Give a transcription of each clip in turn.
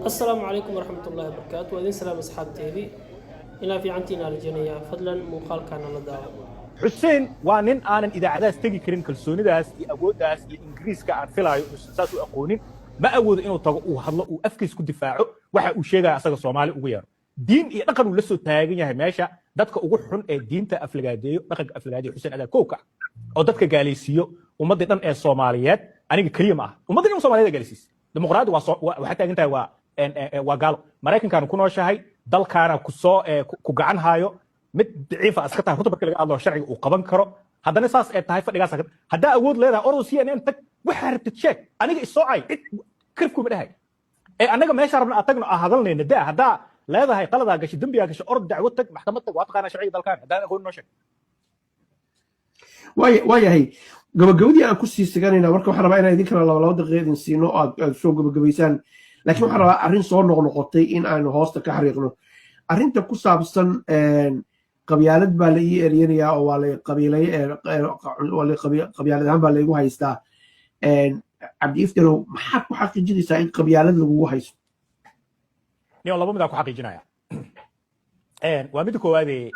السلام عليكم ورحمة الله وبركاته وإذن سلام أصحاب تيفي إلى في عنتنا الجنية فضلا مقال كان لدعوة حسين وانين أنا إذا عداس تجي كرين كلسوني داس أبود داس إنجليز كأن فلاي أساس أقونين ما أود إنه تقو هلا وأفكس كل دفاعه واحد وشيء أساس الصومالي وغيره دين ينقلوا لسه تاجين يا هماشة دتك أقول الدين تأفلقادي دقق أفلقادي حسين هذا كوكا أو دتك جالسيو ومدة الصوماليات أنا كريمة ومدة الصوماليات جالسيس ديمقراطي وحتى أنت وقال مريكان كانوا كونوا شهي دل كان كوجعان هايو مد ضعيفة أسكتها هو تبكي الله شرعي وقبان كرو هذا نساس تهاي فدقا سكت هذا أود لهذا أوروسيا أن أنت وحرت تشيك أنا السوعي كيفكم من هاي أنا ما يشرب أتقن هذا لنا نداء هذا لا هذا هي قلدا قش دنبيا قش أرد دعوتك محكمتك وأتقن شرعي دل كان هذا أقول نشك waayahay gabagabadii aan ku sii siganayna marka waxaan rabaa inaan idin kala laba daqiiqo siino aad soo gabagabaysaan laakiin waxaan rabaa arrin soo noqnoqotay in aan hoosta ka xariiqno arrinta ku saabsan qabyaalad baa la ii eryanaya oo waa la qabiilay qabyaalad ahaan baa laygu haystaa cabdi iftalow maxaad ku xaqiijinaysaa in qabyaalad lagugu haysto niyo laba mid aan ku xaqiijinaya waa mid koowaadee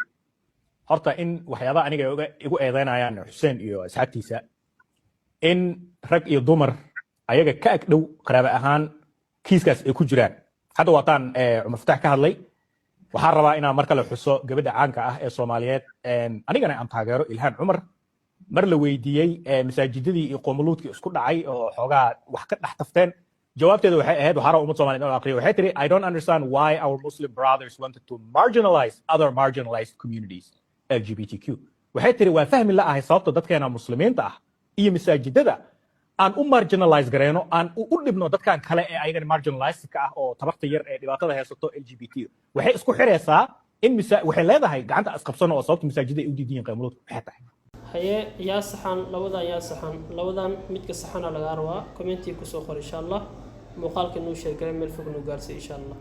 horta in waxyaabaha aniga igu eedeynayaan xuseen iyo asxaabtiisa in rag iyo dumar ayaga ka ag dhow qaraabo ahaan kiiskaas ay ku jiraan hadda waataan cumar fatax ka hadlay waxaan rabaa inaan mar kale xuso gabadha caanka ah ee Soomaaliyeed anigana aan taageero Ilhaan Cumar mar la weydiiyey masaajidadii iyo qoomuluudkii isku dhacay oo xoogaa wax ka dhex tafteen jawaabteedu waxay ahayd waxaa ummad Soomaaliyeed oo aqriyo waxay tiri I don't understand why our Muslim brothers wanted to marginalize other marginalized communities LGBTQ waxay tiri waa fahmi la ahay sababta dadkeena muslimiinta ah iyo masaajidada aan u marginalize gareeno aan u dhibno dadkan kale ee ayagana marginalized ka ah oo tabarta yar ee dhibaatada haysato LGBT waxay isku xireysaa in waxay leedahay gacanta asqabsan oo sababta masaajidada ay u diidiyeen qeymadoodka waxay tahay haye yaa saxan labadan midka saxana laga rabaa commenti ku soo qor insha Allah muuqaalka noo sheegay meel fog noo gaarsiin insha Allah